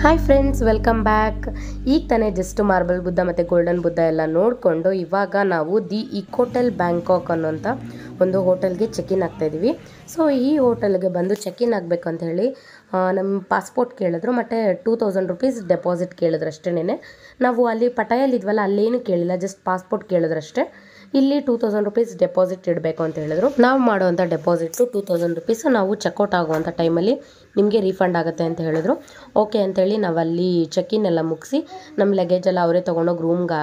Hi friends, welcome back. ಈಗ ತಾನೇ just marble Buddha ಮತ್ತು ಗೋಲ್ಡನ್ ಬುದ್ಧ ಎಲ್ಲ ನೋಡಿಕೊಂಡು ಇವಾಗ ನಾವು ದಿ ಇಕೋಟೆಲ್ ಬ್ಯಾಂಕಾಕ್ ಅನ್ನೋಂಥ ಒಂದು ಹೋಟೆಲ್ಗೆ ಚೆಕ್-ಇನ್ ಆಗ್ತಾಯಿದ್ದೀವಿ. ಸೊ ಈ ಹೋಟೆಲ್ಗೆ ಬಂದು ಚೆಕ್-ಇನ್ ಆಗಬೇಕು ಅಂತ ಹೇಳಿ ನಮ್ಮ ಪಾಸ್ಪೋರ್ಟ್ ಕೇಳಿದ್ರು ಮತ್ತು 2000 ರೂಪೀಸ್ ಡೆಪಾಸಿಟ್ ಕೇಳಿದ್ರು ಅಷ್ಟೇನೆ. ನಾವು ಅಲ್ಲಿ ಪಟಾಯಲ್ಲಿದ್ವಲ್ಲ, ಅಲ್ಲೇನು ಕೇಳಿಲ್ಲ, ಜಸ್ಟ್ ಪಾಸ್ಪೋರ್ಟ್ ಕೇಳಿದ್ರಷ್ಟೇ. ಇಲ್ಲಿ 2000 ರೂಪೀಸ್ ಡೆಪಾಸಿಟ್ ಇಡಬೇಕು ಅಂತ ಹೇಳಿದ್ರು. ನಾವು ಮಾಡುವಂಥ ಡೆಪಾಸಿಟ್ಟು 2000 ರೂಪೀಸ್ ನಾವು ಚೆಕ್ಔಟ್ ಆಗುವಂಥ ಟೈಮಲ್ಲಿ ನಿಮಗೆ ರೀಫಂಡ್ ಆಗುತ್ತೆ ಅಂತ ಹೇಳಿದ್ರು. ಓಕೆ ಅಂತೇಳಿ ನಾವು ಅಲ್ಲಿ ಚೆಕ್-ಇನ್ ಎಲ್ಲ ಮುಗಿಸಿ ನಮ್ಮ ಲಗೇಜ್ ಎಲ್ಲ ಅವರೇ ತೊಗೊಂಡೋಗಿ ರೂಮ್ಗೆ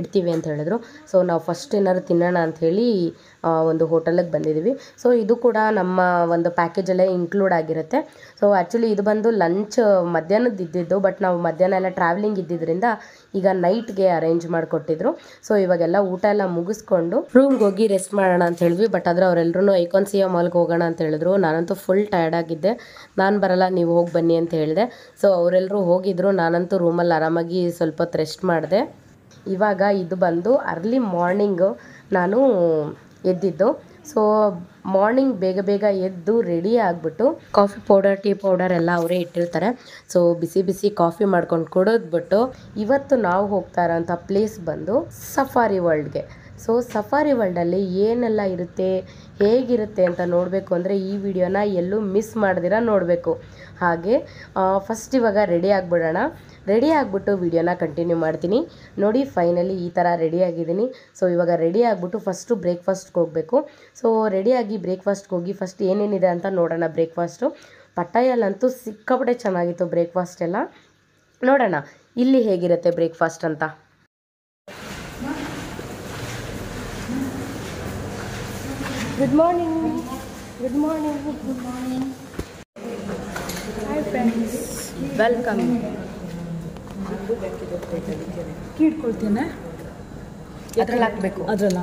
ಇಡ್ತೀವಿ ಅಂತ ಹೇಳಿದ್ರು. ಸೊ ನಾವು ಫಸ್ಟ್ ಏನಾದ್ರು ತಿನ್ನೋಣ ಅಂಥೇಳಿ ಒಂದು ಹೋಟೆಲಿಗೆ ಬಂದಿದ್ದೀವಿ. ಸೊ ಇದು ಕೂಡ ನಮ್ಮ ಒಂದು ಪ್ಯಾಕೇಜಲ್ಲೇ ಇನ್ಕ್ಲೂಡ್ ಆಗಿರುತ್ತೆ. ಸೊ ಆ್ಯಕ್ಚುಲಿ ಇದು ಬಂದು ಲಂಚ್ ಮಧ್ಯಾಹ್ನದ್ದು ಇದ್ದಿದ್ದು, ಬಟ್ ನಾವು ಮಧ್ಯಾಹ್ನ ಎಲ್ಲ ಟ್ರಾವೆಲಿಂಗ್ ಇದ್ದಿದ್ದರಿಂದ ಈಗ ನೈಟ್ಗೆ ಅರೇಂಜ್ ಮಾಡಿಕೊಟ್ಟಿದ್ರು. ಸೊ ಇವಾಗೆಲ್ಲ ಊಟ ಎಲ್ಲ ಮುಗಿಸ್ಕೊಂಡು ರೂಮ್ಗೆ ಹೋಗಿ ರೆಸ್ಟ್ ಮಾಡೋಣ ಅಂತ ಹೇಳಿದ್ವಿ. ಬಟ್ ಆದರೆ ಅವರೆಲ್ಲರೂ ಐಕಾನ್ಸಿಯಾ ಮಾಲ್ಗೆ ಹೋಗೋಣ ಅಂತ ಹೇಳಿದ್ರು. ನಾನಂತೂ ಫುಲ್ ಟಯರ್ಡ್ ಆಗಿದ್ದೆ. ನಾನು ಬರಲ್ಲ, ನೀವು ಹೋಗಿ ಬನ್ನಿ ಅಂತ ಹೇಳಿದೆ. ಸೊ ಅವರೆಲ್ಲರೂ ಹೋಗಿದ್ರು. ನಾನಂತೂ ರೂಮಲ್ಲಿ ಆರಾಮಾಗಿ ಸ್ವಲ್ಪ ಹೊತ್ತು ರೆಸ್ಟ್ ಮಾಡಿದೆ. ಇವಾಗ ಇದು ಬಂದು ಅರ್ಲಿ ಮಾರ್ನಿಂಗು ನಾನು ಎದ್ದಿದ್ದು. ಸೊ ಮಾರ್ನಿಂಗ್ ಬೇಗ ಬೇಗ ಎದ್ದು ರೆಡಿ ಆಗಿಬಿಟ್ಟು ಕಾಫಿ ಪೌಡರ್, ಟೀ ಪೌಡರ್ ಎಲ್ಲ ಅವರೇ ಇಟ್ಟಿರ್ತಾರೆ. ಸೊ ಬಿಸಿ ಬಿಸಿ ಕಾಫಿ ಮಾಡ್ಕೊಂಡು ಕುಡಿದ್ಬಿಟ್ಟು ಇವತ್ತು ನಾವು ಹೋಗ್ತಾ ಇರೋಂಥ ಪ್ಲೇಸ್ ಬಂದು ಸಫಾರಿ ವರ್ಲ್ಡ್ಗೆ. ಸೊ ಸಫಾರಿ ವರ್ಲ್ಡಲ್ಲಿ ಏನೆಲ್ಲ ಇರುತ್ತೆ, ಹೇಗಿರುತ್ತೆ ಅಂತ ನೋಡಬೇಕು ಅಂದರೆ ಈ ವಿಡಿಯೋನ ಎಲ್ಲೂ ಮಿಸ್ ಮಾಡ್ದಿರ ನೋಡಬೇಕು. ಹಾಗೆ ಫಸ್ಟ್ ಇವಾಗ ರೆಡಿ ಆಗಿಬಿಡೋಣ. ರೆಡಿ ಆಗಿಬಿಟ್ಟು ವಿಡಿಯೋನ ಕಂಟಿನ್ಯೂ ಮಾಡ್ತೀನಿ. ನೋಡಿ, ಫೈನಲಿ ಈ ಥರ ರೆಡಿ ಆಗಿದ್ದೀನಿ. ಸೊ ಇವಾಗ ರೆಡಿ ಆಗಿಬಿಟ್ಟು ಫಸ್ಟು ಬ್ರೇಕ್ಫಾಸ್ಟ್ಗೆ ಹೋಗಬೇಕು. ಸೊ ರೆಡಿಯಾಗಿ ಬ್ರೇಕ್ಫಾಸ್ಟ್ಗೆ ಹೋಗಿ ಫಸ್ಟ್ ಏನೇನಿದೆ ಅಂತ ನೋಡೋಣ. ಬ್ರೇಕ್ಫಾಸ್ಟು ಪಟಾಯಲ್ಲಂತೂ ಸಿಕ್ಕಾಪಟ್ಟೆ ಚೆನ್ನಾಗಿತ್ತು ಬ್ರೇಕ್ಫಾಸ್ಟ್ ಎಲ್ಲ. ನೋಡೋಣ ಇಲ್ಲಿ ಹೇಗಿರುತ್ತೆ ಬ್ರೇಕ್ಫಾಸ್ಟ್ ಅಂತ. Good morning. Good morning. Good morning. Hi friends, welcome. ಕೀಡ್ಕೊಳ್ತೀನಿ, ಅದ್ರಲ್ಲಿ ಹಾಕಬೇಕು. ಅದರಲ್ಲ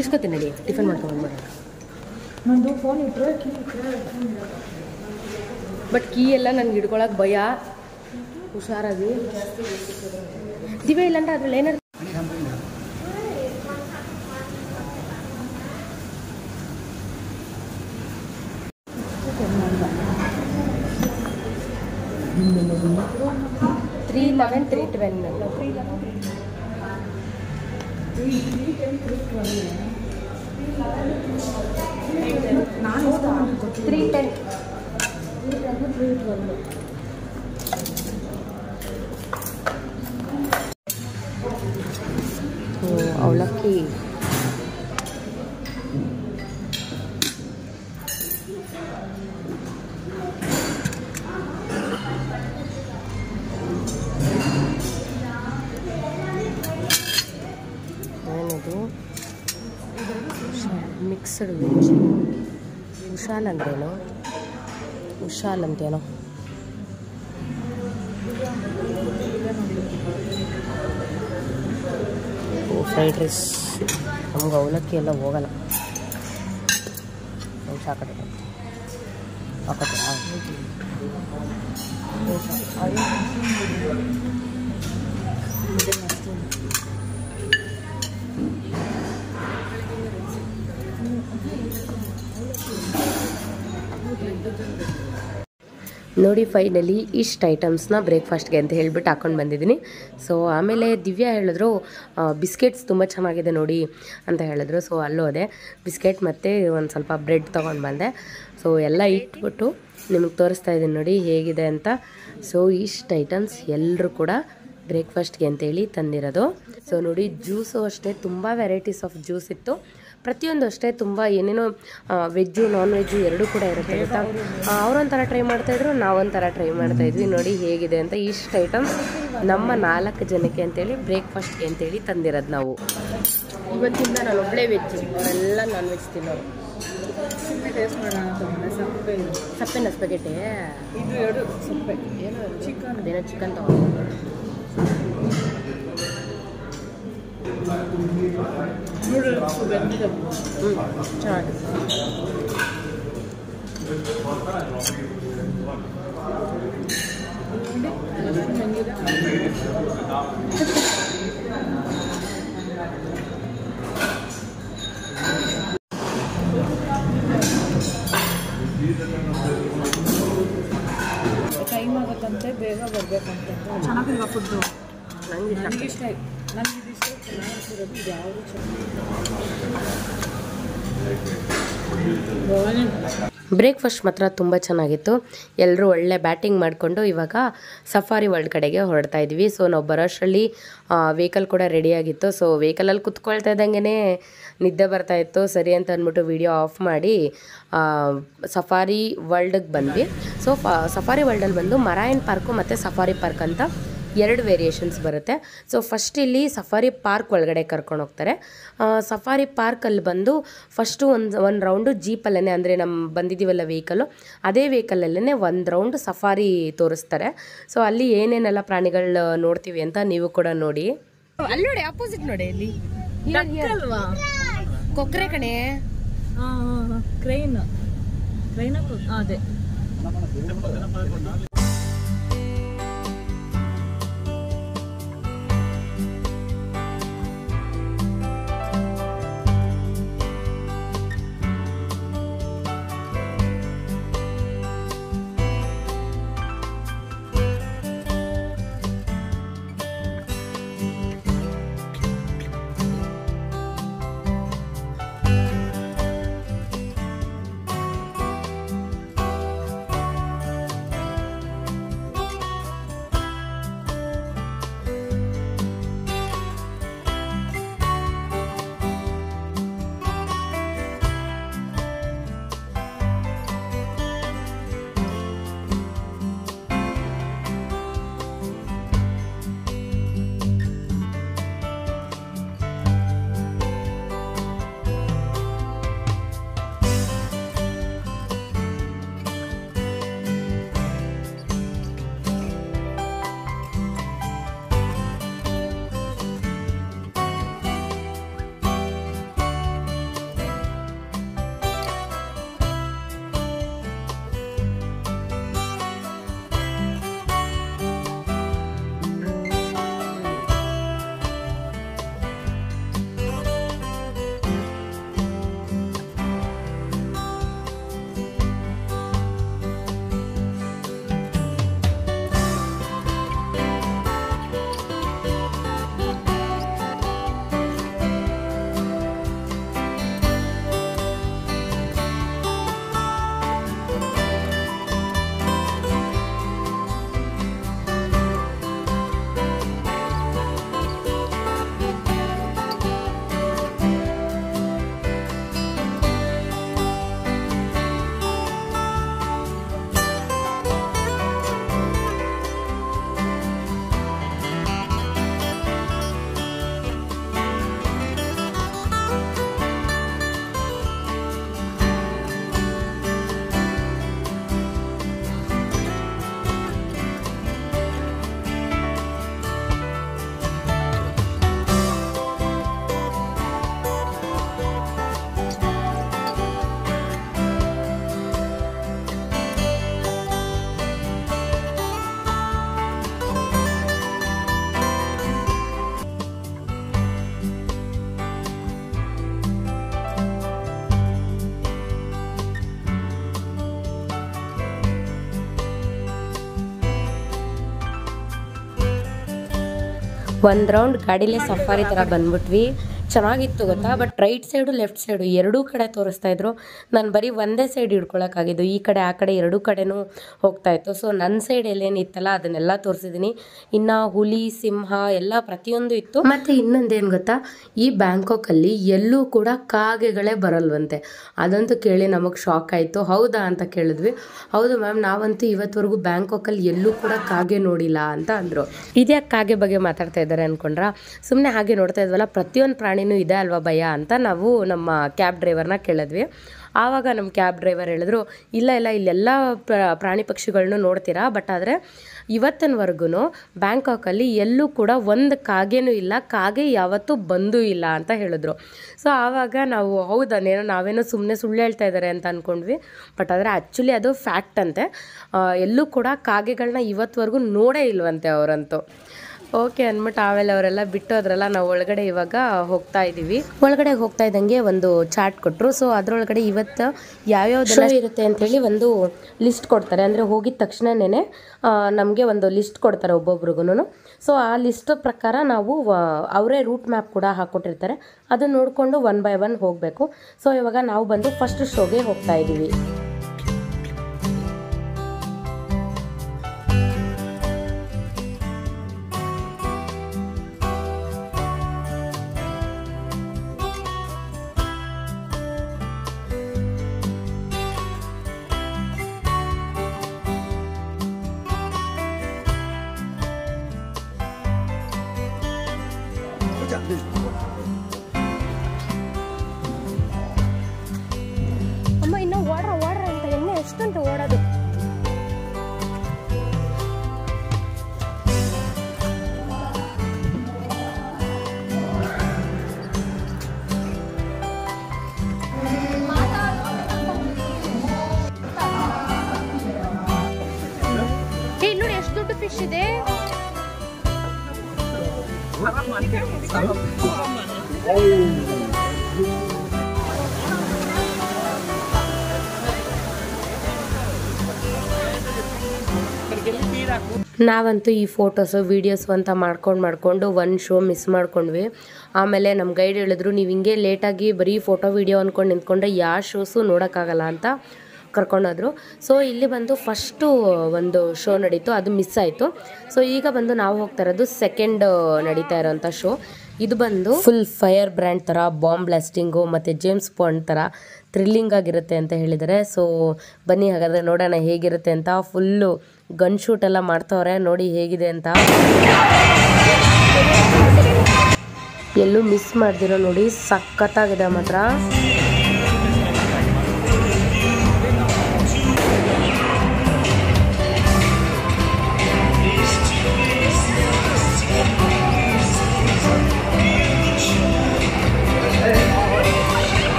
ಇಸ್ಕೊತೀನಿ ನಡಿ, ಟಿಫನ್ ಮಾಡ್ಕೊಂಡು ಮಾಡೋಣ. ನಂದು ಫೋನ್ ಇಟ್ಟರೆ ಕೀ ಬಟ್ ಕೀ ಎಲ್ಲ ನನಗೆ ಹಿಡ್ಕೊಳಕ್ಕೆ ಭಯ. ಹುಷಾರಾಗಿ ದಿವ್ಯ, ಇಲ್ಲಂದ್ರೆ ಅದ್ರಲ್ಲಿ ಏನಾದ್ರು ಅವಲಕ್ಕಿ. ಏನದು? Mixed veg. ಉಶಾಲ್ ಅಂದ್ರೇನು? ಉಶಾಲ್ ಅಂತೇನೋ. Fried rice. ನಮ್ಗೆ ಅವಲಕ್ಕಿ ಎಲ್ಲ ಹೋಗಲ್ಲ. ಸಾಕಡೆ ಹಾಕೋತೆ. ನೋಡಿ, ಫೈನಲಿ ಇಷ್ಟು ಐಟಮ್ಸ್ನ ಬ್ರೇಕ್ಫಾಸ್ಟ್ಗೆ ಅಂತ ಹೇಳ್ಬಿಟ್ಟು ಹಾಕ್ಕೊಂಡು ಬಂದಿದ್ದೀನಿ. ಸೊ ಆಮೇಲೆ ದಿವ್ಯಾ ಹೇಳಿದ್ರು ಬಿಸ್ಕೆಟ್ಸ್ ತುಂಬ ಚೆನ್ನಾಗಿದೆ ನೋಡಿ ಅಂತ ಹೇಳಿದ್ರು. ಸೊ ಅಲ್ಲೂ ಅದೇ ಬಿಸ್ಕೆಟ್ ಮತ್ತು ಒಂದು ಸ್ವಲ್ಪ ಬ್ರೆಡ್ ತೊಗೊಂಡು ಬಂದೆ. ಸೊ ಎಲ್ಲ ಇಟ್ಬಿಟ್ಟು ನಿಮಗೆ ತೋರಿಸ್ತಾ ಇದ್ದೀನಿ ನೋಡಿ ಹೇಗಿದೆ ಅಂತ. ಸೊ ಇಷ್ಟು ಐಟಮ್ಸ್ ಎಲ್ಲರೂ ಕೂಡ ಬ್ರೇಕ್ಫಾಸ್ಟ್ಗೆ ಅಂತೇಳಿ ತಂದಿರೋದು. ಸೊ ನೋಡಿ, ಜ್ಯೂಸು ಅಷ್ಟೇ ತುಂಬ ವೆರೈಟೀಸ್ ಆಫ್ ಜ್ಯೂಸ್ ಇತ್ತು. ಪ್ರತಿಯೊಂದು ಅಷ್ಟೇ ತುಂಬ ಏನೇನೋ ವೆಜ್ಜು ನಾನ್ ವೆಜ್ಜು ಎರಡೂ ಕೂಡ ಇರುತ್ತೆ ಗೊತ್ತಾ. ಅವರೊಂಥರ ಟ್ರೈ ಮಾಡ್ತಾಯಿದ್ರು, ನಾವೊಂಥರ ಟ್ರೈ ಮಾಡ್ತಾಯಿದ್ವಿ. ನೋಡಿ ಹೇಗಿದೆ ಅಂತ. ಇಷ್ಟು ಐಟಮ್ಸ್ ನಮ್ಮ 4 ಜನಕ್ಕೆ ಅಂತೇಳಿ ಬ್ರೇಕ್ಫಾಸ್ಟ್ಗೆ ಅಂತೇಳಿ ತಂದಿರೋದು ನಾವು. ಇವತ್ತಿಂದ ನಾನು ಒಬ್ಬಳೇ ವೆಜ್ಜು, ಅವರೆಲ್ಲ ನಾನ್ ವೆಜ್ ತಿನ್ನೋರು. ಟೇಸ್ಟ್ ಮಾಡೋಣ ಅಂತ ಸಪ್ಪೆ ಸಪ್ಪೆನ ಸ್ಪೆಗೆಟಿ ಇದು ಎರಡು ಸಪ್ಪೆ ಏನೋ ಚಿಕನ್, ಅದೇನೋ ಚಿಕನ್ ತೊಗೊಂಡು ನೂಡಲ್ಸ್ ಬೆಂದಿದೆ. ಚೆನ್ನಾಗಿದೆ. ಟೈಮ್ ಆಗುತ್ತಂತೆ ಬೇಗ ಬರಬೇಕು ಅಂತ ಚೆನ್ನಾಗಿಲ್ವಾ ಫುಡ್ಡು ನನಗೆ ಇಷ್ಟ ಆಯ್ತು ನನಗೆ ಇದು ಇಷ್ಟ ಚೆನ್ನಾಗಿರೋದು ಇದು ಯಾವುದು ಚೆನ್ನಾಗಿ ಬ್ರೇಕ್ಫಾಸ್ಟ್ ಮಾತ್ರ ತುಂಬ ಚೆನ್ನಾಗಿತ್ತು. ಎಲ್ಲರೂ ಒಳ್ಳೆ ಬ್ಯಾಟಿಂಗ್ ಮಾಡಿಕೊಂಡು ಇವಾಗ ಸಫಾರಿ ವರ್ಲ್ಡ್ ಕಡೆಗೆ ಹೊರಡ್ತಾ ಇದ್ವಿ. ಸೊ ನಾವು ಬರೋಷ್ಟರಲ್ಲಿ ವೆಹಿಕಲ್ ಕೂಡ ರೆಡಿಯಾಗಿತ್ತು. ಸೊ ವೆಹಿಕಲಲ್ಲಿ ಕುತ್ಕೊಳ್ತಾ ಇದ್ದಂಗೆ ನಿದ್ದೆ ಬರ್ತಾಯಿತ್ತು. ಸರಿ ಅಂತ ಅಂದ್ಬಿಟ್ಟು ವಿಡಿಯೋ ಆಫ್ ಮಾಡಿ ಸಫಾರಿ ವರ್ಲ್ಡಿಗೆ ಬಂದ್ವಿ. ಸೊ ಸಫಾರಿ ವರ್ಲ್ಡಲ್ಲಿ ಬಂದು ಮರೈನ್ ಪಾರ್ಕು ಮತ್ತು ಸಫಾರಿ ಪಾರ್ಕ್ ಅಂತ 2 ವೇರಿಯೇಷನ್ಸ್ ಬರುತ್ತೆ. ಸೊ ಫಸ್ಟ್ ಇಲ್ಲಿ ಸಫಾರಿ ಪಾರ್ಕ್ ಒಳಗಡೆ ಕರ್ಕೊಂಡು ಹೋಗ್ತಾರೆ. ಸಫಾರಿ ಪಾರ್ಕಲ್ಲಿ ಬಂದು ಫಸ್ಟು ಒಂದು ರೌಂಡು ಜೀಪಲ್ಲೇ, ಅಂದರೆ ನಮ್ಮ ಬಂದಿದ್ದೀವಲ್ಲ ವೆಹಿಕಲ್ಲು, ಅದೇ ವೆಹಿಕಲಲ್ಲೇ ಒಂದು ರೌಂಡ್ ಸಫಾರಿ ತೋರಿಸ್ತಾರೆ. ಸೊ ಅಲ್ಲಿ ಏನೇನೆಲ್ಲ ಪ್ರಾಣಿಗಳು ನೋಡ್ತೀವಿ ಅಂತ ನೀವು ಕೂಡ ನೋಡಿ. ಅಲ್ಲಿ ನೋಡಿ, ಅಪೋಸಿಟ್ ನೋಡಿ, ಇಲ್ಲಿ ಅಲ್ವಾ ಕೊಕ್ರೆ ಕಣೆ, ಕ್ರೈನ್ ಅದೇ. ಒಂದು ರೌಂಡ್ ಗಾಡಿಲೇ ಸಫಾರಿ ಥರ ಬಂದ್ಬಿಟ್ವಿ. ಚೆನ್ನಾಗಿತ್ತು ಗೊತ್ತಾ. But right side left side ಎರಡೂ ಕಡೆ ತೋರಿಸ್ತಾ ಇದ್ರು. ನಾನು ಬರೀ ಒಂದೇ ಸೈಡ್ ಹಿಡ್ಕೊಳಕ್ಕಾಗಿದ್ದು, ಈ ಕಡೆ ಆ ಕಡೆ ಎರಡೂ ಕಡೆನೂ ಹೋಗ್ತಾಯಿತ್ತು. ಸೊ ನನ್ನ ಸೈಡ್ ಎಲ್ಲೇನಿತ್ತಲ್ಲ ಅದನ್ನೆಲ್ಲ ತೋರಿಸಿದ್ದೀನಿ. ಇನ್ನು ಹುಲಿ, ಸಿಂಹ ಎಲ್ಲ ಪ್ರತಿಯೊಂದು ಇತ್ತು. ಮತ್ತು ಇನ್ನೊಂದೇನು ಗೊತ್ತಾ, ಈ ಬ್ಯಾಂಕಾಕಲ್ಲಿ ಎಲ್ಲೂ ಕೂಡ ಕಾಗೆಗಳೇ ಬರಲ್ವಂತೆ. ಅದಂತೂ ಕೇಳಿ ನಮಗೆ ಶಾಕ್ ಆಯಿತು. ಹೌದಾ ಅಂತ ಕೇಳಿದ್ವಿ. ಹೌದು ಮ್ಯಾಮ್, ನಾವಂತೂ ಇವತ್ತವರೆಗೂ ಬ್ಯಾಂಕಾಕಲ್ಲಿ ಎಲ್ಲೂ ಕೂಡ ಕಾಗೆ ನೋಡಿಲ್ಲ ಅಂತ ಅಂದರು. ಇದ್ಯಾಕೆ ಕಾಗೆ ಬಗ್ಗೆ ಮಾತಾಡ್ತಾ ಇದ್ದಾರೆ ಅಂದ್ಕೊಂಡ್ರ? ಸುಮ್ಮನೆ ಹಾಗೆ ನೋಡ್ತಾ ಇದ್ವಲ್ಲ, ಪ್ರತಿಯೊಂದು ಪ್ರಾಣಿನೂ ಇದೆ ಅಲ್ವಾ ಭಯ ಅಂತ ನಾವು ನಮ್ಮ ಕ್ಯಾಬ್ ಡ್ರೈವರ್ನ ಕೇಳಿದ್ವಿ. ಆವಾಗ ನಮ್ಮ ಕ್ಯಾಬ್ ಡ್ರೈವರ್ ಹೇಳಿದ್ರು, ಇಲ್ಲ ಇಲ್ಲೆಲ್ಲ ಪ್ರಾಣಿ ಪಕ್ಷಿಗಳನ್ನೂ ನೋಡ್ತೀರಾ, ಬಟ್ ಆದರೆ ಇವತ್ತಿನವರೆಗೂ ಬ್ಯಾಂಕಾಕಲ್ಲಿ ಎಲ್ಲೂ ಕೂಡ ಒಂದು ಕಾಗೆನೂ ಇಲ್ಲ, ಕಾಗೆ ಯಾವತ್ತೂ ಬಂದೂ ಇಲ್ಲ ಅಂತ ಹೇಳಿದ್ರು. ಸೊ ಆವಾಗ ನಾವು ಹೌದನೇನೋ ನಾವೇನೋ ಸುಮ್ಮನೆ ಸುಳ್ಳು ಹೇಳ್ತಾ ಇದ್ದಾರೆ ಅಂತ ಅಂದ್ಕೊಂಡ್ವಿ. ಬಟ್ ಆದರೆ ಆ್ಯಕ್ಚುಲಿ ಅದು ಫ್ಯಾಕ್ಟ್ ಅಂತೆ. ಎಲ್ಲೂ ಕೂಡ ಕಾಗೆಗಳನ್ನ ಇವತ್ತುವರೆಗೂ ನೋಡೇ ಇಲ್ವಂತೆ ಅವರಂತೂ. ಓಕೆ ಅಂದ್ಬಿಟ್ಟು ಆಮೇಲೆ ಅವರೆಲ್ಲ ಬಿಟ್ಟು ಅದ್ರಲ್ಲ ನಾವು ಒಳಗಡೆ ಇವಾಗ ಹೋಗ್ತಾ ಇದ್ದೀವಿ. ಒಳಗಡೆ ಹೋಗ್ತಾ ಇದ್ದಂಗೆ ಒಂದು ಚಾರ್ಟ್ ಕೊಟ್ಟರು. ಸೊ ಅದರೊಳಗಡೆ ಇವತ್ತು ಯಾವ್ಯಾವ್ದೆಲ್ಲ ಇರುತ್ತೆ ಅಂತೇಳಿ ಒಂದು ಲಿಸ್ಟ್ ಕೊಡ್ತಾರೆ. ಅಂದರೆ ಹೋಗಿದ ತಕ್ಷಣನೇ ನಮಗೆ ಒಂದು ಲಿಸ್ಟ್ ಕೊಡ್ತಾರೆ ಒಬ್ಬೊಬ್ರಿಗೂ. ಸೊ ಆ ಲಿಸ್ಟ್ ಪ್ರಕಾರ ನಾವು ಅವರೇ ರೂಟ್ ಮ್ಯಾಪ್ ಕೂಡ ಹಾಕ್ಕೊಟ್ಟಿರ್ತಾರೆ. ಅದನ್ನ ನೋಡಿಕೊಂಡು 1 by 1 ಹೋಗಬೇಕು. ಸೊ ಇವಾಗ ನಾವು ಬಂದು ಫಸ್ಟ್ ಶೋಗೆ ಹೋಗ್ತಾ ಇದ್ದೀವಿ. ಅಮ್ಮ ಇನ್ನು ಓಡ್ರ ಅಂತ ಎಣ್ಣೆ ಎಷ್ಟಂತ ಓಡೋದು. ನೋಡಿ ಎಷ್ಟು ದೊಡ್ಡ ಫಿಶ್ ಇದೆ. ನಾವಂತೂ ಈ ಫೋಟೋಸು ವೀಡಿಯೋಸು ಅಂತ ಮಾಡ್ಕೊಂಡು ಒಂದು ಶೋ ಮಿಸ್ ಮಾಡ್ಕೊಂಡ್ವಿ. ಆಮೇಲೆ ನಮ್ಮ ಗೈಡ್ ಹೇಳಿದ್ರು, ನೀವು ಹಿಂಗೆ ಲೇಟಾಗಿ ಬರೀ ಫೋಟೋ ವೀಡಿಯೋ ಅಂದ್ಕೊಂಡು ನಿಂತ್ಕೊಂಡ್ರೆ ಯಾವ ಶೋಸು ನೋಡೋಕ್ಕಾಗಲ್ಲ ಅಂತ ಕರ್ಕೊಂಡೋದ್ರು. ಸೊ ಇಲ್ಲಿ ಬಂದು ಫಸ್ಟು ಒಂದು ಶೋ ನಡೀತು, ಅದು ಮಿಸ್ ಆಯಿತು. ಸೊ ಈಗ ಬಂದು ನಾವು ಹೋಗ್ತಾ ಇರೋದು ಸೆಕೆಂಡ್ ನಡೀತಾ ಇರೋಂಥ ಶೋ. ಇದು ಬಂದು ಫುಲ್ ಫೈರ್ ಬ್ರ್ಯಾಂಡ್ ಥರ ಬಾಂಬ್ ಬ್ಲಾಸ್ಟಿಂಗು ಮತ್ತು ಜೇಮ್ಸ್ ಬಾಂಡ್ ಥರ ಥ್ರಿಲ್ಲಿಂಗ್ ಆಗಿರುತ್ತೆ ಅಂತ ಹೇಳಿದ್ದಾರೆ. ಸೊ ಬನ್ನಿ ಹಾಗಾದರೆ ನೋಡೋಣ ಹೇಗಿರುತ್ತೆ ಅಂತ. ಫುಲ್ಲು ಗನ್ ಶೂಟ್ ಎಲ್ಲ ಮಾಡ್ತವ್ರೆ, ನೋಡಿ ಹೇಗಿದೆ ಅಂತ. ಎಲ್ಲೂ ಮಿಸ್ ಮಾಡ್ದಿರೋ ನೋಡಿ, ಸಖತ್ತಾಗಿದೆ ಮಾತ್ರ.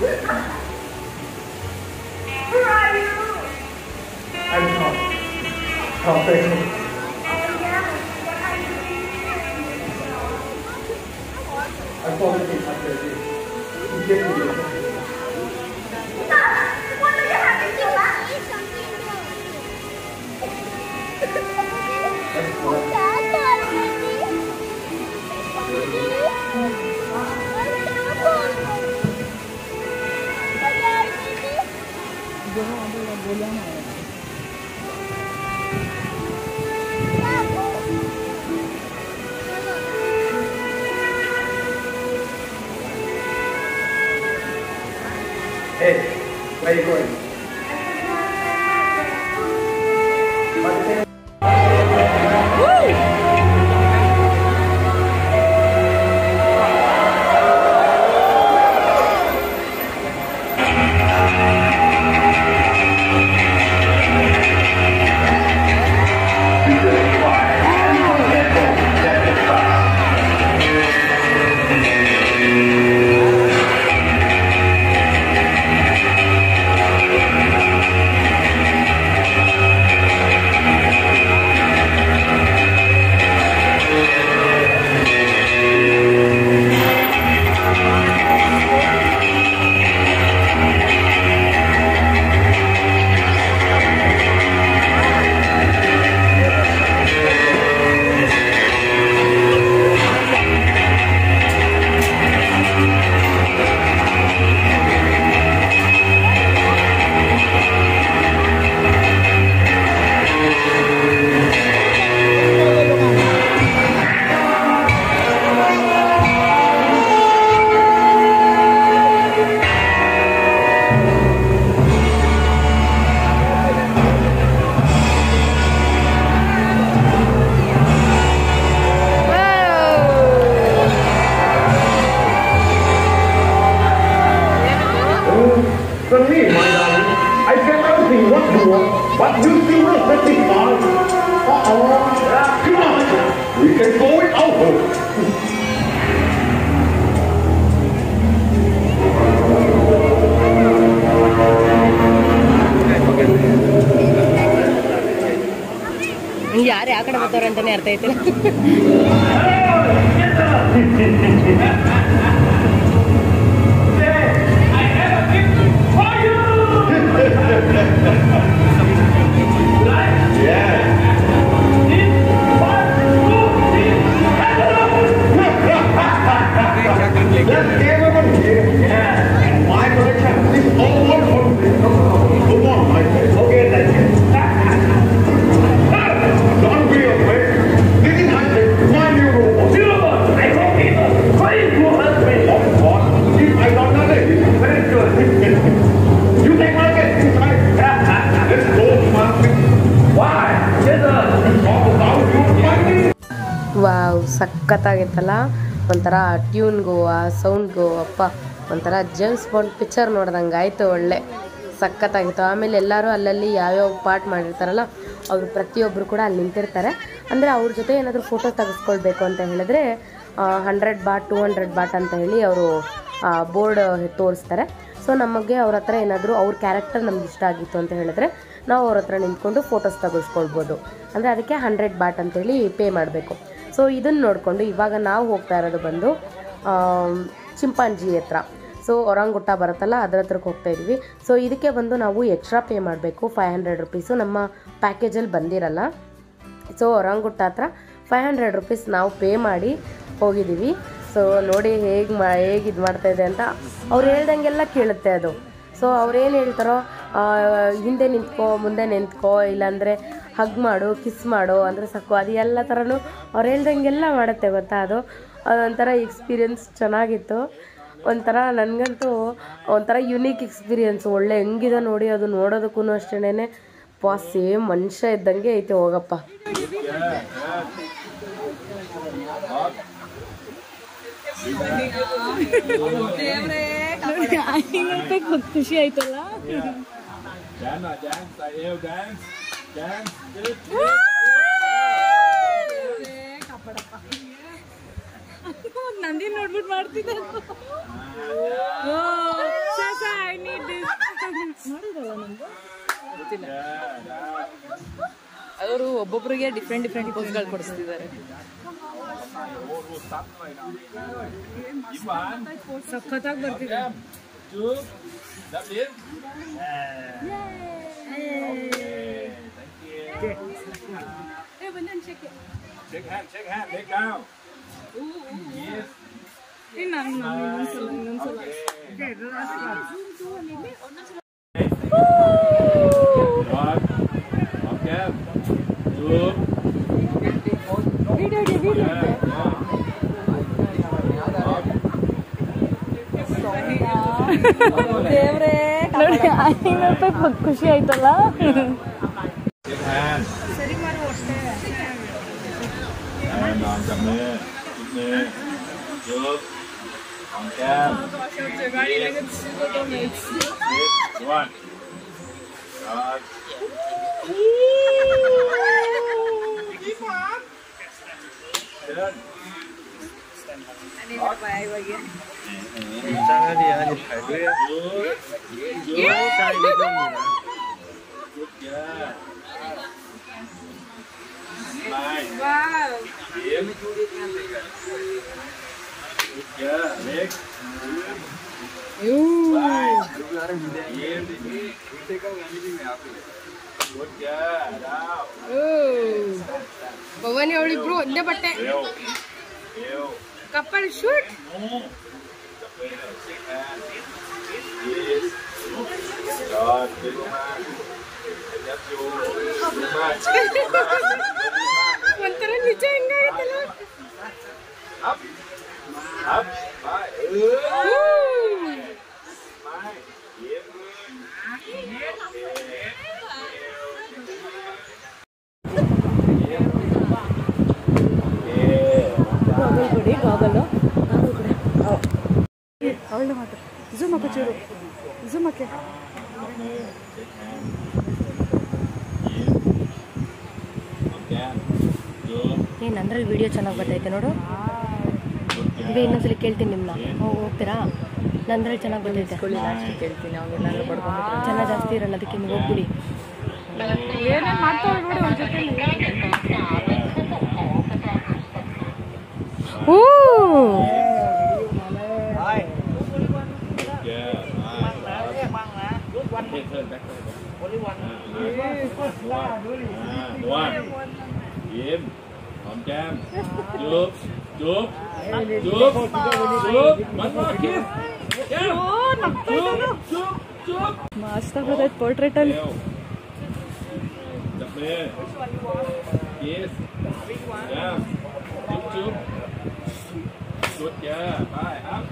Where are you? I'm Tom. Tom Baker. I thought it was up there. You get me. What do you have to do? Hey, where are you going? For me, my darling, I can everything what you want, but you still not satisfied. Come on, we can go it over. ಯಾರು ಯಾವ ಕಡೆ ಬರ್ತಾರ ಅಂತಾನೆ ಅರ್ಥ ಐತಿಲ್ಲ. Wow, ಸಖತ್ತಾಗಿತ್ತಲ್ಲ. ಒಂಥರ ಟ್ಯೂನ್ಗೂ ಆ ಸೌಂಡ್ಗೂ ಅಪ್ಪ ಒಂಥರ ಜೇಮ್ಸ್ ಬಾಂಡ್ ಪಿಕ್ಚರ್ ನೋಡ್ದಂಗೆ ಆಯಿತು. ಒಳ್ಳೆ ಸಖತ್ತಾಗಿತ್ತು. ಆಮೇಲೆ ಎಲ್ಲರೂ ಅಲ್ಲಲ್ಲಿ ಯಾವ್ಯಾವ ಪಾರ್ಟ್ ಮಾಡಿರ್ತಾರಲ್ಲ ಅವರು ಪ್ರತಿಯೊಬ್ಬರು ಕೂಡ ಅಲ್ಲಿ ನಿಂತಿರ್ತಾರೆ. ಅಂದರೆ ಅವ್ರ ಜೊತೆ ಏನಾದರೂ ಫೋಟೋ ತೆಗೆಸ್ಕೊಳ್ಬೇಕು ಅಂತ ಹೇಳಿದ್ರೆ 100 ಬಾಟ್ 200 ಬಾಟ್ ಅಂತ ಹೇಳಿ ಅವರು ಬೋರ್ಡ್ ತೋರಿಸ್ತಾರೆ. ಸೊ ನಮಗೆ ಅವ್ರ ಹತ್ರ ಏನಾದರೂ ಅವ್ರ ಕ್ಯಾರೆಕ್ಟರ್ ನಮ್ಗೆ ಇಷ್ಟ ಆಗಿತ್ತು ಅಂತ ಹೇಳಿದ್ರೆ ನಾವು ಅವ್ರ ಹತ್ರ ನಿಂತ್ಕೊಂಡು ಫೋಟೋಸ್ ತೆಗೆಸ್ಕೊಳ್ಬೋದು. ಅಂದರೆ ಅದಕ್ಕೆ 100 ಬಾಟ್ ಅಂತೇಳಿ ಪೇ ಮಾಡಬೇಕು. ಸೊ ಇದನ್ನು ನೋಡಿಕೊಂಡು ಇವಾಗ ನಾವು ಹೋಗ್ತಾ ಇರೋದು ಬಂದು ಚಿಂಪಾಂಜಿ ಹತ್ರ. ಸೊ ಒರಂಗುಟ್ಟ ಬರುತ್ತಲ್ಲ ಅದರ ಹತ್ರಕ್ಕೆ ಹೋಗ್ತಾ ಇದ್ವಿ. ಸೊ ಇದಕ್ಕೆ ಬಂದು ನಾವು ಎಕ್ಸ್ಟ್ರಾ ಪೇ ಮಾಡಬೇಕು, 500 ರುಪೀಸು. ನಮ್ಮ ಪ್ಯಾಕೇಜಲ್ಲಿ ಬಂದಿರಲ್ಲ. ಸೊ ಒರಂಗುಟ್ಟ ಹತ್ರ 500 ರುಪೀಸ್ ನಾವು ಪೇ ಮಾಡಿ ಹೋಗಿದ್ದೀವಿ. ಸೊ ನೋಡಿ ಹೇಗೆ ಇದು ಮಾಡ್ತಾಯಿದೆ ಅಂತ ಅವ್ರು ಹೇಳ್ದಂಗೆಲ್ಲ ಕೇಳುತ್ತೆ ಅದು. ಸೊ ಅವ್ರೇನು ಹೇಳ್ತಾರೋ ಹಿಂದೆ ನಿಂತ್ಕೋ, ಮುಂದೆ ನಿಂತ್ಕೋ, ಇಲ್ಲಾಂದರೆ ಹಗ್ ಮಾಡು, ಕಿಸ್ ಮಾಡು ಅಂದರೆ ಸಾಕು, ಅದು ಎಲ್ಲ ಥರನೂ ಅವ್ರು ಹೇಳ್ದಂಗೆಲ್ಲ ಮಾಡುತ್ತೆ ಗೊತ್ತಾ. ಅದೊಂಥರ ಎಕ್ಸ್ಪೀರಿಯನ್ಸ್ ಚೆನ್ನಾಗಿತ್ತು. ಒಂಥರ ನನಗಂತೂ ಒಂಥರ ಯುನೀಕ್ ಎಕ್ಸ್ಪೀರಿಯನ್ಸು. ಒಳ್ಳೆ ಹೆಂಗಿದೆ ನೋಡಿ, ಅದು ನೋಡೋದಕ್ಕೂ ಅಷ್ಟೇನೆ ಸೇಮ್ ಮನುಷ್ಯ ಇದ್ದಂಗೆ ಐತೆ. ಹೋಗಪ್ಪ. ಖುಷಿ ಆಯ್ತಲ್ಲ. ನಂದಿ ನೋಡ್ಬಿಟ್ಟು ಮಾಡ್ತಿದ್ದೆ. ಗೊತ್ತಿಲ್ಲ. ಅವರು ಒಬ್ಬೊಬ್ಬರಿಗೆ ಡಿಫ್ರೆಂಟ್ ಪೋಸ್ಗಳು ಕೊಡಿಸ್ತಿದ್ದಾರೆ. ಸಖತ್ತಾಗಿ ಬರ್ತಿದೆ. Shake hand, leg down. Yes. ಇನ್ನೊಂದ್ಸಲ. Okay. Good. ದೇವ್ರೇ ನೋಡಿ 500 ರೂಪಾಯಿ ಖುಷಿ ಆಯ್ತಲ್ಲ. ಸರಿ ಮಾಡು ಅಷ್ಟೇ. On cầm nè, trước, on cam, one, Wow. Bhavani ಅವಳಿಬ್ರು ಒಂದೇ ಬಟ್ಟೆ. Couple shoot. ಒಂಥರ ನಿಜ ಹೆಂಗಾಗತ್ತಲ್ಲ. ಅವಳ ಮಾತ್ರ ಝೂಮ್ ಹಾಕೋ ಚೂರು, ಝೂಮ್ ಹಾಕಿ. ನಂದ್ರಲ್ಲಿ ವಿಡಿಯೋ ಚೆನ್ನಾಗಿ ಬರ್ತೈತೆ ನೋಡು. ಈಗ ಇನ್ನೊಂದ್ಸಲಿ ಕೇಳ್ತೀನಿ ನಿಮ್ಮನ್ನ, ಹೋಗ್ತೀರಾ? ನಂದ್ರಲ್ಲಿ ಚೆನ್ನಾಗಿ ಬರ್ತೈತೆ. ಕೇಳ್ತೀನಿ ಅವ್ರನ್ನೆಲ್ಲ ಪಡ್ಕೊಂಡು. ಜನ ಜಾಸ್ತಿ ಇರಲ್ಲ, ಅದಕ್ಕೆ ನೀವು ಹೋಗ್ಬಿಡಿ. ಏನೇನು ಮಾಡ್ತಾವೆ ನೋಡಿ ಒಂದು ಜೊತೆ. Im, hòm cam, chụp, bắn vào kiss, chụp. ಮಸ್ತ್ ಬರ್ತೈತೆ ಪೋರ್ಟ್ರೇಟ್ ಅಲ್ಲಿ. Đập lên, kiss, cam, chụp. Good chưa? Bye, up.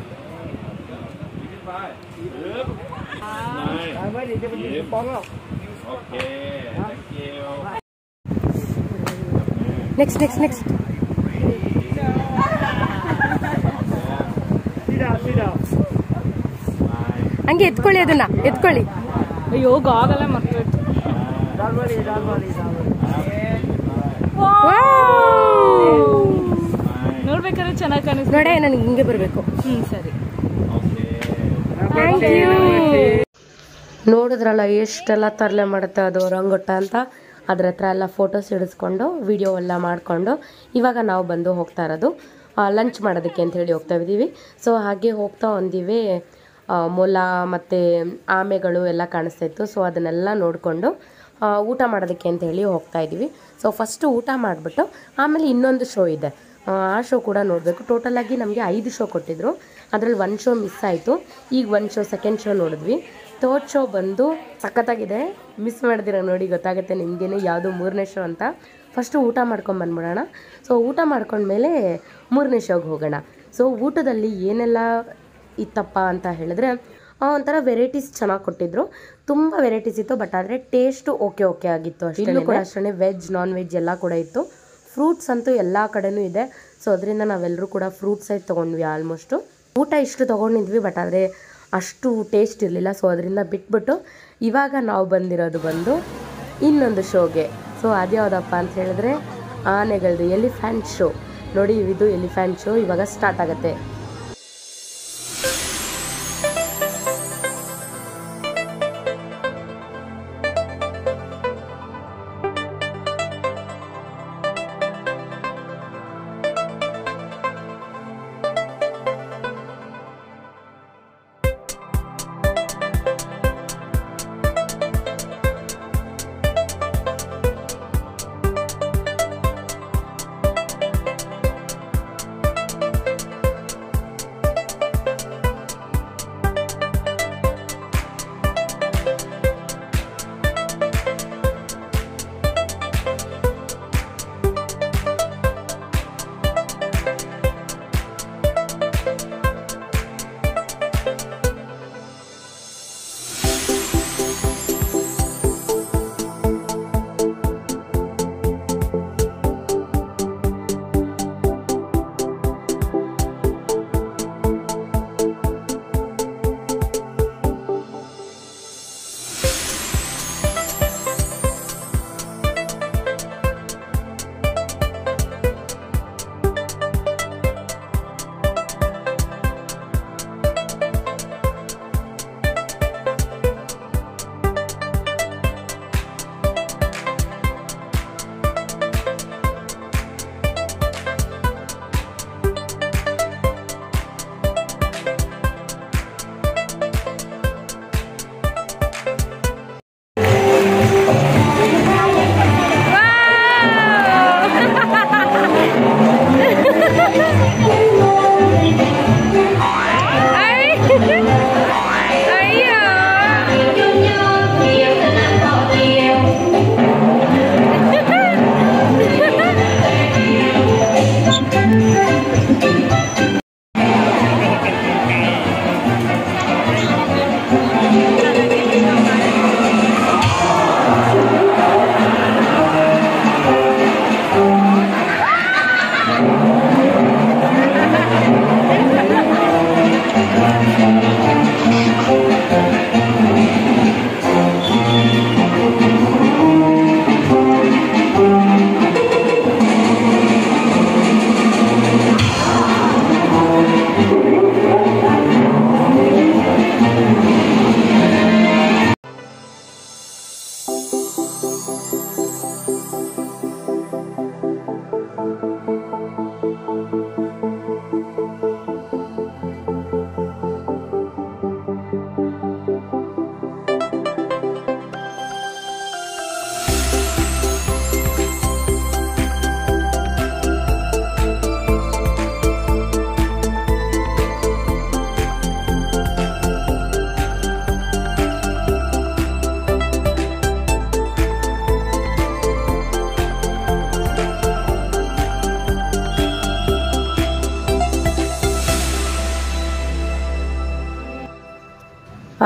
Bye. Up. Này. Okay, thank you. Next ಹಂಗೆ ಎತ್ಕೊಳ್ಳಿ, ಅದನ್ನ ಎತ್ಕೊಳ್ಳಿ. ಅಯ್ಯೋ ಗಾಗಲ್ಲ ಮರ್ತೋಯ್ತು. ನೋಡ್ಬೇಕಾದ್ರೆ ಚೆನ್ನಾಗಿ ಕಾಣಿಸ್ತು. ನೋಡೇ ನನಗೆ ಹಿಂಗೆ ಬರಬೇಕು. ಸರಿ. Thank you. ನೋಡಿದ್ರಲ್ಲ ಎಷ್ಟೆಲ್ಲ ತರಲೆ ಮಾಡುತ್ತೆ ಅದು ರಂಗೊಟ್ಟ ಅಂತ. ಅದ್ರ ಹತ್ರ ಎಲ್ಲ ಫೋಟೋಸ್ ಹಿಡಿಸ್ಕೊಂಡು ವಿಡಿಯೋ ಎಲ್ಲ ಮಾಡಿಕೊಂಡು ಇವಾಗ ನಾವು ಬಂದು ಹೋಗ್ತಾ ಇರೋದು ಲಂಚ್ ಮಾಡೋದಕ್ಕೆ ಅಂತ ಹೇಳಿ ಹೋಗ್ತಾ ಇದ್ದೀವಿ. ಸೊ ಹಾಗೆ ಹೋಗ್ತಾ ಒಂದಿವೆ ಮೊಲ ಮತ್ತು ಆಮೆಗಳು ಎಲ್ಲ ಕಾಣಿಸ್ತಾ ಇತ್ತು. ಸೊ ಅದನ್ನೆಲ್ಲ ನೋಡಿಕೊಂಡು ಊಟ ಮಾಡೋದಕ್ಕೆ ಅಂತ ಹೇಳಿ ಹೋಗ್ತಾ ಇದ್ದೀವಿ. ಸೊ ಫಸ್ಟು ಊಟ ಮಾಡಿಬಿಟ್ಟು ಆಮೇಲೆ ಇನ್ನೊಂದು ಶೋ ಇದೆ, ಆ ಶೋ ಕೂಡ ನೋಡಬೇಕು. ಟೋಟಲಾಗಿ ನಮಗೆ 5 ಶೋ ಕೊಟ್ಟಿದ್ದರು, ಅದರಲ್ಲಿ 1 ಶೋ ಮಿಸ್ ಆಯಿತು. ಈಗ 1 ಶೋ ಸೆಕೆಂಡ್ ಶೋ ನೋಡಿದ್ವಿ. ಥರ್ಡ್ ಶೋ ಬಂದು ಸಖತ್ತಾಗಿದೆ, ಮಿಸ್ ಮಾಡಿದಿರ ನೋಡಿ, ಗೊತ್ತಾಗುತ್ತೆ ನಿಮಗೇನೆ ಯಾವುದು 3ನೇ ಶೋ ಅಂತ. ಫಸ್ಟು ಊಟ ಮಾಡ್ಕೊಂಬಂದ್ಬಿಡೋಣ. ಸೊ ಊಟ ಮಾಡ್ಕೊಂಡ್ಮೇಲೆ 3ನೇ ಶೋಗೆ ಹೋಗೋಣ. ಸೊ ಊಟದಲ್ಲಿ ಏನೆಲ್ಲ ಇತ್ತಪ್ಪ ಅಂತ ಹೇಳಿದ್ರೆ ಒಂಥರ ವೆರೈಟೀಸ್ ಚೆನ್ನಾಗಿ ಕೊಟ್ಟಿದ್ರು, ತುಂಬ ವೆರೈಟೀಸ್ ಇತ್ತು. ಬಟ್ ಆದರೆ ಟೇಸ್ಟು ಓಕೆ ಆಗಿತ್ತು ಅಷ್ಟೇ. ಇಲ್ಲೂ ಕೂಡ ಅಷ್ಟೇ ವೆಜ್ ನಾನ್ ವೆಜ್ ಎಲ್ಲ ಕೂಡ ಇತ್ತು. ಫ್ರೂಟ್ಸ್ ಅಂತೂ ಎಲ್ಲ ಕಡೆನೂ ಇದೆ. ಸೊ ಅದರಿಂದ ನಾವೆಲ್ಲರೂ ಕೂಡ ಫ್ರೂಟ್ಸೇ ತೊಗೊಂಡ್ವಿ ಆಲ್ಮೋಸ್ಟು. ಊಟ ಇಷ್ಟು ತೊಗೊಂಡಿದ್ವಿ, ಬಟ್ ಆದರೆ ಅಷ್ಟು ಟೇಸ್ಟ್ ಇರಲಿಲ್ಲ. ಸೊ ಅದರಿಂದ ಬಿಟ್ಬಿಟ್ಟು ಇವಾಗ ನಾವು ಬಂದಿರೋದು ಬಂದು ಇನ್ನೊಂದು ಶೋಗೆ. ಸೊ ಅದ್ಯಾವುದಪ್ಪ ಅಂತ ಹೇಳಿದ್ರೆ ಆನೆಗಳದ್ದು ಎಲಿಫ್ಯಾಂಟ್ ಶೋ. ನೋಡಿ, ಇದು ಎಲಿಫ್ಯಾಂಟ್ ಶೋ ಇವಾಗ ಸ್ಟಾರ್ಟ್ ಆಗುತ್ತೆ.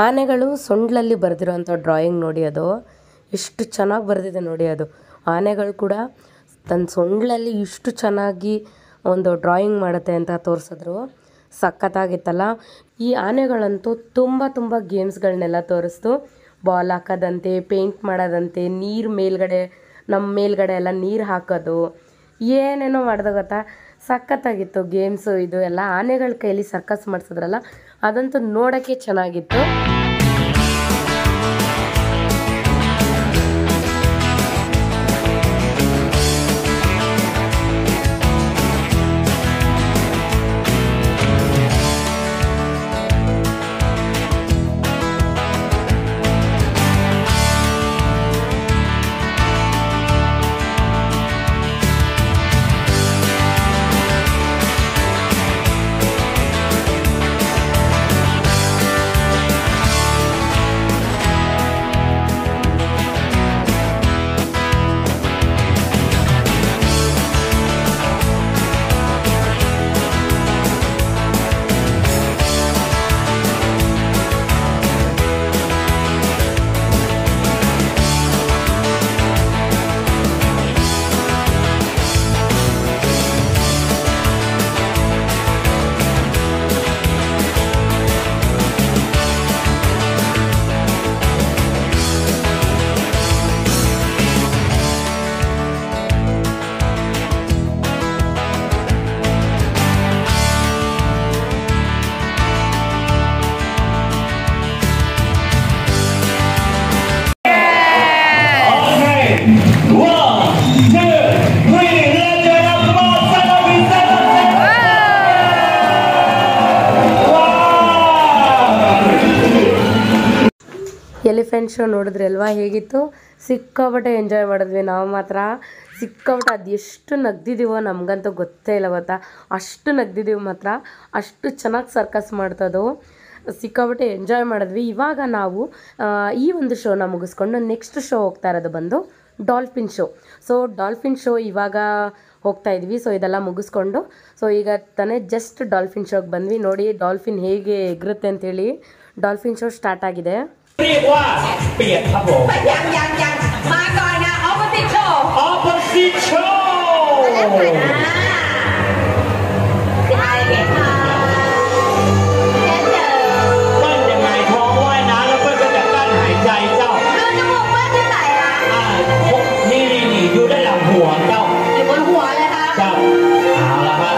ಆನೆಗಳು ಸೊಂಡ್ಲಲ್ಲಿ ಬರೆದಿರೋಂಥ ಡ್ರಾಯಿಂಗ್ ನೋಡಿ, ಅದು ಎಷ್ಟು ಚೆನ್ನಾಗಿ ಬರೆದಿದೆ ನೋಡಿ. ಅದು ಆನೆಗಳು ಕೂಡ ತನ್ನ ಸೊಂಡ್ಲಲ್ಲಿ ಇಷ್ಟು ಚೆನ್ನಾಗಿ ಒಂದು ಡ್ರಾಯಿಂಗ್ ಮಾಡುತ್ತೆ ಅಂತ ತೋರಿಸಿದ್ರು. ಸಖತ್ತಾಗಿತ್ತಲ್ಲ. ಈ ಆನೆಗಳಂತೂ ತುಂಬ ಗೇಮ್ಸ್ಗಳನ್ನೆಲ್ಲ ತೋರಿಸ್ತು. ಬಾಲ್ ಹಾಕೋದಂತೆ, ಪೇಂಟ್ ಮಾಡೋದಂತೆ, ನೀರು ಮೇಲ್ಗಡೆ ನಮ್ಮ ಮೇಲ್ಗಡೆ ಎಲ್ಲ ನೀರು ಹಾಕೋದು, ಏನೇನೋ ಮಾಡ್ದೆ ಗೊತ್ತಾ. ಸಖತ್ತಾಗಿತ್ತು ಗೇಮ್ಸು. ಇದು ಎಲ್ಲ ಆನೆಗಳ ಕೈಯಲ್ಲಿ ಸರ್ಕಸ್ ಮಾಡಿಸಿದ್ರಲ್ಲ, ಅದಂತೂ ನೋಡೋಕ್ಕೆ ಚೆನ್ನಾಗಿತ್ತು. ಎಲಿಫೆಂಟ್ ಶೋ ನೋಡಿದ್ರಲ್ವಾ ಹೇಗಿತ್ತು? ಸಿಕ್ಕಾಪಟ್ಟೆ ಎಂಜಾಯ್ ಮಾಡಿದ್ವಿ ನಾವು ಮಾತ್ರ. ಸಿಕ್ಕಾಪಟ್ಟೆ ಅದು ಎಷ್ಟು ನಗ್ದಿದ್ದೀವೋ ನಮಗಂತೂ ಗೊತ್ತೇ ಇಲ್ಲ ಗೊತ್ತಾ. ಅಷ್ಟು ನಗ್ದಿದ್ದೀವಿ ಮಾತ್ರ. ಅಷ್ಟು ಚೆನ್ನಾಗಿ ಸರ್ಕಸ್ ಮಾಡ್ತದೋ. ಸಿಕ್ಕಾಪಟ್ಟೆ ಎಂಜಾಯ್ ಮಾಡಿದ್ವಿ. ಇವಾಗ ನಾವು ಈ ಒಂದು ಶೋನ ಮುಗಿಸ್ಕೊಂಡು ನೆಕ್ಸ್ಟ್ ಶೋ ಹೋಗ್ತಾ ಇರೋದು ಬಂದು dolphin show. So dolphin show ಇವಾಗ ಹೋಗ್ತಾ ಇದ್ವಿ. ಸೊ ಇದೆಲ್ಲ ಮುಗಿಸ್ಕೊಂಡು ಈಗ ತಾನೇ ಜಸ್ಟ್ ಡಾಲ್ಫಿನ್ ಶೋಗೆ ಬಂದ್ವಿ. ನೋಡಿ ಡಾಲ್ಫಿನ್ ಹೇಗೆ ಎಗರುತ್ತೆ ಅಂತೇಳಿ. ಡಾಲ್ಫಿನ್ ಶೋ ಸ್ಟಾರ್ಟ್ ಆಗಿದೆ. เรียกว่าเปียกครับผม ยังมาก่อนนะ opposite show opposite show ได้เก่งมากเช่นเดิม เปิ้ลยังไงท้องว่ายน้ำแล้วเปิ้ลก็จะกั้นหายใจเจ้า ดูจมูกเปิ้ลที่ไหนคะ นี่อยู่ด้านหลังหัวเจ้า อยู่บนหัวเลยค่ะ เจ้าเอาละครับ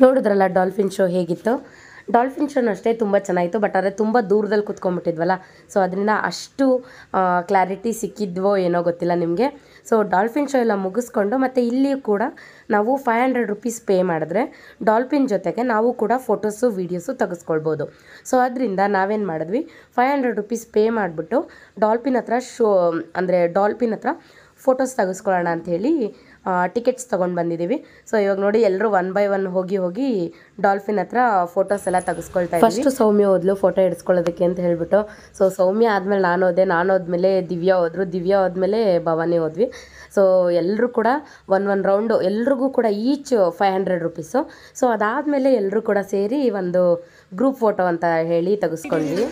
ನೋಡಿದ್ರಲ್ಲ ಡಾಲ್ಫಿನ್ ಶೋ ಹೇಗಿತ್ತು. ಡಾಲ್ಫಿನ್ ಶೋನ ಅಷ್ಟೇ ತುಂಬ ಚೆನ್ನಾಗಿತ್ತು. ಬಟ್ ಆದರೆ ತುಂಬ ದೂರದಲ್ಲಿ ಕೂತ್ಕೊಂಡ್ಬಿಟ್ಟಿದ್ವಲ್ಲ, ಸೊ ಅದರಿಂದ ಅಷ್ಟು ಕ್ಲಾರಿಟಿ ಸಿಕ್ಕಿದ್ವೋ ಏನೋ ಗೊತ್ತಿಲ್ಲ ನಿಮಗೆ. ಸೊ ಡಾಲ್ಫಿನ್ ಶೋ ಎಲ್ಲ ಮುಗಿಸ್ಕೊಂಡು ಮತ್ತು ಇಲ್ಲಿಯೂ ಕೂಡ ನಾವು 500 ರೂಪೀಸ್ ಪೇ ಮಾಡಿದ್ರೆ ಡಾಲ್ಫಿನ್ ಜೊತೆಗೆ ನಾವು ಕೂಡ ಫೋಟೋಸು ವೀಡಿಯೋಸು ತೆಗೆಸ್ಕೊಳ್ಬೋದು. ಸೊ ಅದರಿಂದ ನಾವೇನು ಮಾಡಿದ್ವಿ, 500 ರೂಪೀಸ್ ಪೇ ಮಾಡಿಬಿಟ್ಟು ಡಾಲ್ಫಿನ್ ಹತ್ರ ಡಾಲ್ಫಿನ್ ಹತ್ರ ಫೋಟೋಸ್ ತೆಗೆಸ್ಕೊಳ್ಳೋಣ ಅಂಥೇಳಿ ಟಿಕೆಟ್ಸ್ ತೊಗೊಂಡು ಬಂದಿದ್ದೀವಿ. ಸೊ ಇವಾಗ ನೋಡಿ ಎಲ್ಲರೂ 1 by 1 ಹೋಗಿ ಡಾಲ್ಫಿನ್ ಹತ್ರ ಫೋಟೋಸ್ ಎಲ್ಲ ತೆಗೆಸ್ಕೊಳ್ತಾ ಇದ್ದೀವಿ. ಫಸ್ಟು ಸೌಮ್ಯ ಹೋದ್ಲು ಫೋಟೋ ಹಿಡಿಸ್ಕೊಳ್ಳೋದಕ್ಕೆ ಅಂತ ಹೇಳ್ಬಿಟ್ಟು. ಸೊ ಸೌಮ್ಯ ಆದಮೇಲೆ ನಾನು ಹೋದ್ಮೇಲೆ ದಿವ್ಯಾ ದಿವ್ಯಾ ಹೋದ್ಮೇಲೆ ಭವಾನಿ ಹೋದ್ವಿ. ಸೊ ಎಲ್ಲರೂ ಕೂಡ ಒಂದು ರೌಂಡು ಎಲ್ರಿಗೂ ಕೂಡ ಈಚ್ 500 ರೂಪೀಸು. ಸೊ ಅದಾದಮೇಲೆ ಎಲ್ಲರೂ ಕೂಡ ಸೇರಿ ಒಂದು ಗ್ರೂಪ್ ಫೋಟೋ ಅಂತ ಹೇಳಿ ತೆಗೆಸ್ಕೊಂಡ್ವಿ.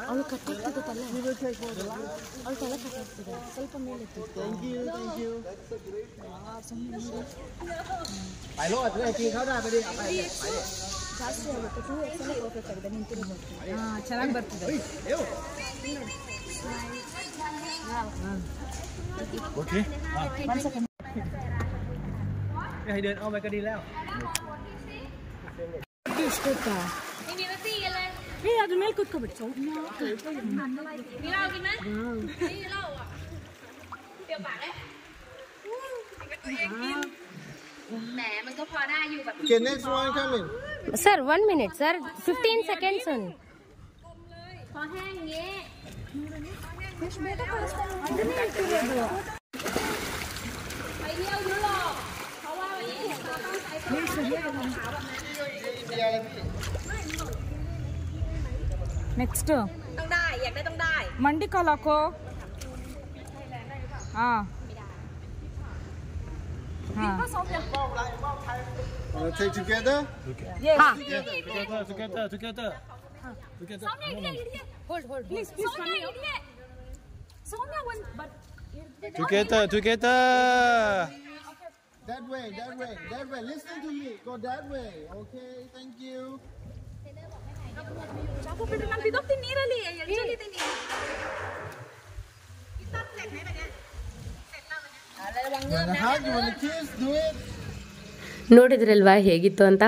ಅವಳು ಕಟ್ಟಾಗ್ತದೆ ತಲೆ, ಅವಳು ತಲೆ ಕಟ್ಟಾಗ್ತದೆ, ಸ್ವಲ್ಪ ಮೇಲೆ ಚೆನ್ನಾಗಿ ಬರ್ತಿದೆ. Okay. Hãy đến ôm cái đi leo. ಇಷ್ಟೊತ್ತಾ? ಅದ್ರ ಮೇಲೆ ಕೂತ್ಕೊಬಿಟ್ಟು Okay, next one coming. Sir, 1 minute, sir. 15 seconds only. Next ต้องได้อยากได้ต้องได้ ಮಂಡಿ ಕಾಲ್ ಹಾಕೋ. Wanna take together? Together. Please Together. That way. Listen to me. Go that way. Okay, thank you. ನಾನು ಬಿದ್ದೋಗ್ತೀನಿ ನೀರಲ್ಲಿ ಎಳ್ಚಲಿದ್ದೀನಿ Wanna hug? You wanna kiss? Do it. ನೋಡಿದ್ರಲ್ವಾ ಹೇಗಿತ್ತು ಅಂತ,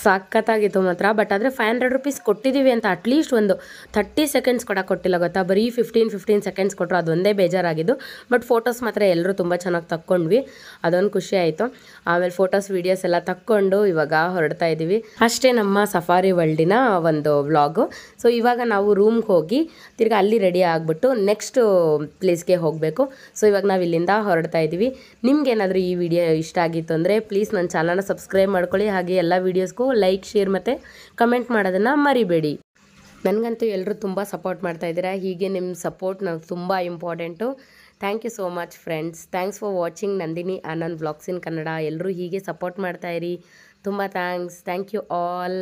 ಸಖತ್ತಾಗಿತ್ತು ಮಾತ್ರ. But ಆದರೆ 500 rupees ಕೊಟ್ಟಿದ್ದೀವಿ ಅಂತ ಅಟ್ಲೀಸ್ಟ್ ಒಂದು 30 seconds ಕೂಡ ಕೊಟ್ಟಿಲ್ಲ ಗೊತ್ತಾ, ಬರೀ 15 seconds ಕೊಟ್ಟರು. ಅದೊಂದೇ ಬೇಜಾರಾಗಿದ್ದು. ಬಟ್ ಫೋಟೋಸ್ ಮಾತ್ರ ಎಲ್ಲರೂ ತುಂಬ ಚೆನ್ನಾಗಿ ತಕ್ಕೊಂಡ್ವಿ, ಅದೊಂದು ಖುಷಿ ಆಯಿತು. ಆಮೇಲೆ ಫೋಟೋಸ್ ವೀಡಿಯೋಸ್ ಎಲ್ಲ ತಕ್ಕೊಂಡು ಇವಾಗ ಹೊರಡ್ತಾ ಇದ್ದೀವಿ. ಅಷ್ಟೇ ನಮ್ಮ ಸಫಾರಿ ವರ್ಲ್ಡಿನ ಒಂದು ವ್ಲಾಗು. ಸೊ ಇವಾಗ ನಾವು ರೂಮ್ಗೆ ಹೋಗಿ ತಿರ್ಗಿ ಅಲ್ಲಿ ರೆಡಿ ಆಗಿಬಿಟ್ಟು ನೆಕ್ಸ್ಟ್ ಪ್ಲೇಸ್ಗೆ ಹೋಗಬೇಕು. ಸೊ ಇವಾಗ ನಾವು ಇಲ್ಲಿಂದ ಹೊರಡ್ತಾ ಇದ್ದೀವಿ. ನಿಮ್ಗೇನಾದರೂ ಈ ವಿಡಿಯೋ ಇಷ್ಟ ಆಗಿತ್ತು ಅಂದರೆ ಪ್ಲೀಸ್ ನನ್ನ ಚಾನಲ್ನ ಸಬ್ಸ್ಕ್ರೈಬ್ ಮಾಡ್ಕೊಳ್ಳಿ. ಹಾಗೆ ಎಲ್ಲ ವೀಡಿಯೋಸ್ಗೂ ಲೈಕ್, ಶೇರ್ ಮತ್ತು ಕಮೆಂಟ್ ಮಾಡೋದನ್ನು ಮರಿಬೇಡಿ. ನನಗಂತೂ ಎಲ್ಲರೂ ತುಂಬ ಸಪೋರ್ಟ್ ಮಾಡ್ತಾ ಇದ್ದೀರಾ. ಹೀಗೆ ನಿಮ್ಮ ಸಪೋರ್ಟ್ ನನಗೆ ತುಂಬ important. Thank you so much friends. Thanks for watching Nandini Anand vlogs in Kannada. ಎಲ್ಲರೂ ಹೀಗೆ ಸಪೋರ್ಟ್ ಮಾಡ್ತಾಯಿರಿ. ತುಂಬ ಥ್ಯಾಂಕ್ಸ್. Thank you all.